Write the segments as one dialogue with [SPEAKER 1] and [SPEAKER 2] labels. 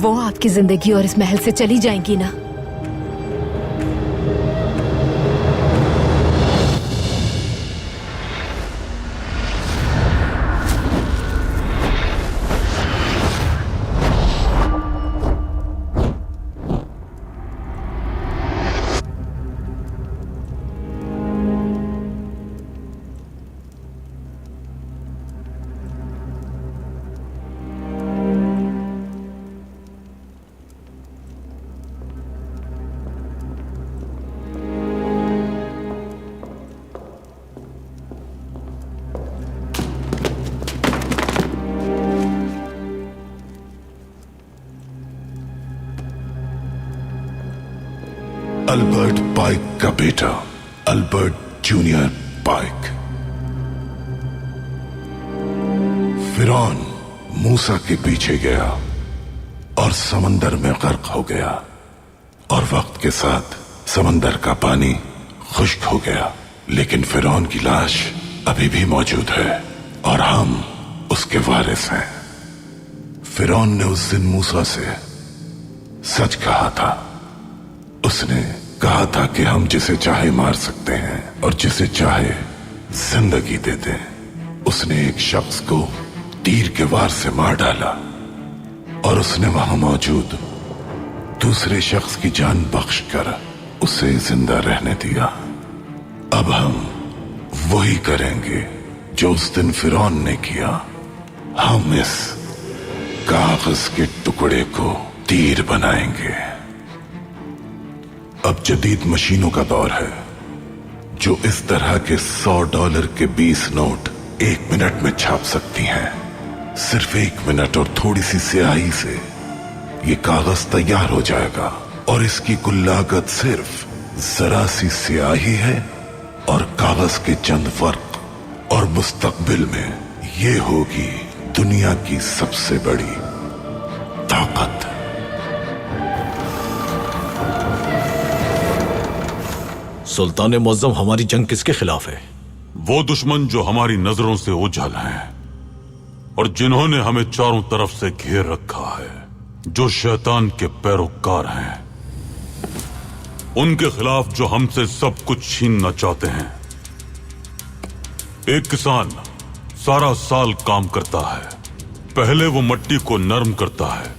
[SPEAKER 1] वो आपकी जिंदगी और इस महल से चली जाएंगी ना।
[SPEAKER 2] अल्बर्ट पाइक का बेटा अल्बर्ट जूनियर पाइक। फिरौन मूसा के पीछे गया और समंदर में गर्क हो गया, और वक्त के साथ समंदर का पानी खुश्क हो गया। लेकिन फिरौन की लाश अभी भी मौजूद है और हम उसके वारिस हैं। फिरौन ने उस दिन मूसा से सच कहा था। उसने कहा था कि हम जिसे चाहे मार सकते हैं और जिसे चाहे जिंदगी दे दें। उसने एक शख्स को तीर के वार से मार डाला और उसने वहां मौजूद दूसरे शख्स की जान बख्श कर उसे जिंदा रहने दिया। अब हम वही करेंगे जो उस दिन फिरौन ने किया। हम इस कागज के टुकड़े को तीर बनाएंगे। अब जदीद मशीनों का दौर है जो इस तरह के $100 के 20 नोट 1 मिनट में छाप सकती हैं। सिर्फ 1 मिनट और थोड़ी सी स्याही से ये कागज तैयार हो जाएगा, और इसकी कुल लागत सिर्फ जरा सी स्याही है और कागज के चंद फर्क, और मुस्तकबिल में ये होगी दुनिया की सबसे बड़ी ताकत।
[SPEAKER 3] सुल्तान मुअज्जम, हमारी जंग किसके खिलाफ है?
[SPEAKER 4] वो दुश्मन जो हमारी नजरों से ओझल हैं और जिन्होंने हमें चारों तरफ से घेर रखा है, जो शैतान के पैरोकार हैं। उनके खिलाफ जो हमसे सब कुछ छीनना चाहते हैं। एक किसान सारा साल काम करता है। पहले वो मिट्टी को नरम करता है,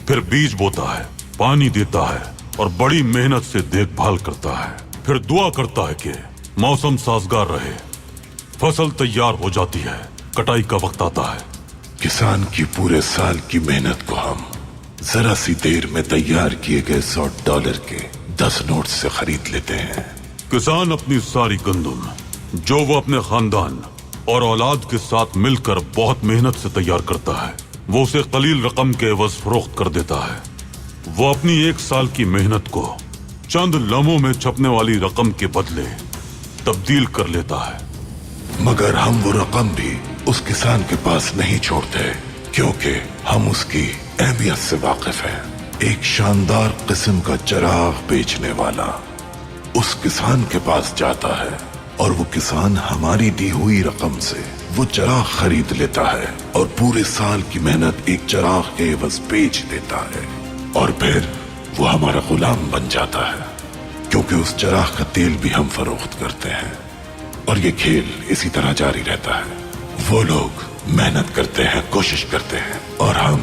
[SPEAKER 4] फिर बीज बोता है, पानी देता है और बड़ी मेहनत से देखभाल करता है। फिर दुआ करता है कि मौसम साजगार रहे। फसल तैयार हो जाती है, कटाई का वक्त आता है।
[SPEAKER 2] किसान की पूरे साल की मेहनत को हम जरा सी देर में तैयार किए गए $100 के 10 नोट से खरीद लेते हैं।
[SPEAKER 4] किसान अपनी सारी गंदुम जो वो अपने खानदान और औलाद के साथ मिलकर बहुत मेहनत से तैयार करता है, वो उसे कलील रकम के एवज फरोख्त कर देता है। वो अपनी 1 साल की मेहनत को चंद लम्हों में छपने वाली रकम के बदले तब्दील कर लेता है।
[SPEAKER 2] मगर हम वो रकम भी उस किसान के पास नहीं छोड़ते, क्योंकि हम उसकी अहमियत से वाकिफ हैं। एक शानदार किस्म का चिराग बेचने वाला उस किसान के पास जाता है और वो किसान हमारी दी हुई रकम से वो चिराग खरीद लेता है और पूरे साल की मेहनत एक चिराग के एवज बेच देता है, और फिर वो हमारा गुलाम बन जाता है, क्योंकि उस चिराग का तेल भी हम फरोख्त करते हैं। और ये खेल इसी तरह जारी रहता है। वो लोग मेहनत करते हैं, कोशिश करते हैं, और हम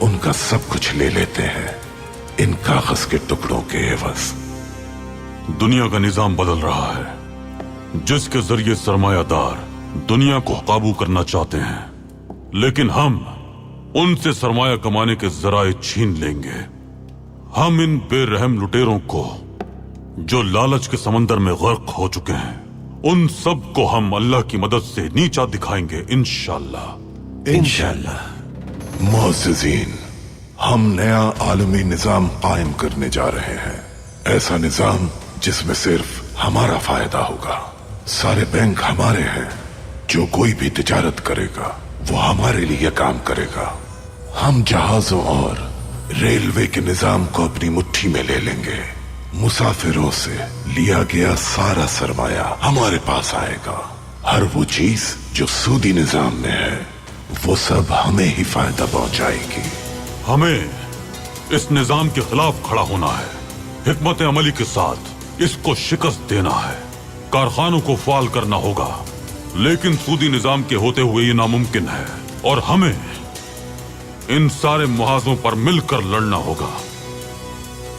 [SPEAKER 2] उनका सब कुछ ले लेते हैं इन कागज के टुकड़ों के एवज।
[SPEAKER 4] दुनिया का निजाम बदल रहा है, जिसके जरिए सरमायादार दुनिया को काबू करना चाहते हैं, लेकिन हम उनसे सरमाया कमाने के जराए छीन लेंगे। हम इन बेरहम लुटेरों को जो लालच के समंदर में गर्क हो चुके हैं, उन सब को हम अल्लाह की मदद से नीचा दिखाएंगे, इंशाअल्लाह।
[SPEAKER 2] इंशाअल्लाह। मोअज़्ज़िज़ीन, हम नया आलमी निजाम कायम करने जा रहे हैं। ऐसा निजाम जिसमें सिर्फ हमारा फायदा होगा। सारे बैंक हमारे हैं। जो कोई भी तिजारत करेगा वो हमारे लिए काम करेगा। हम जहाजों और रेलवे के निजाम को अपनी मुट्ठी में ले लेंगे। मुसाफिरों से लिया गया सारा सरमाया हमारे पास आएगा। हर वो चीज जो सूदी निजाम में है वो सब हमें ही फायदा पहुंचाएगी।
[SPEAKER 4] हमें इस निजाम के खिलाफ खड़ा होना है, हिकमत अमली के साथ इसको शिकस्त देना है। कारखानों को फाल करना होगा, लेकिन सूदी निजाम के होते हुए ये नामुमकिन है और हमें इन सारे मुहाजों पर मिलकर लड़ना होगा।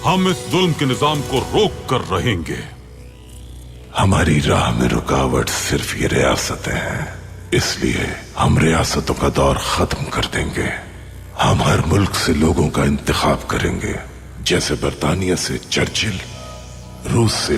[SPEAKER 4] हम इस जुल्म के निजाम को रोक कर रहेंगे।
[SPEAKER 2] हमारी राह में रुकावट सिर्फ ये रियासतें हैं, इसलिए हम रियासतों का दौर खत्म कर देंगे। हम हर मुल्क से लोगों का इंतखाब करेंगे, जैसे बर्तानिया से चर्चिल, रूस से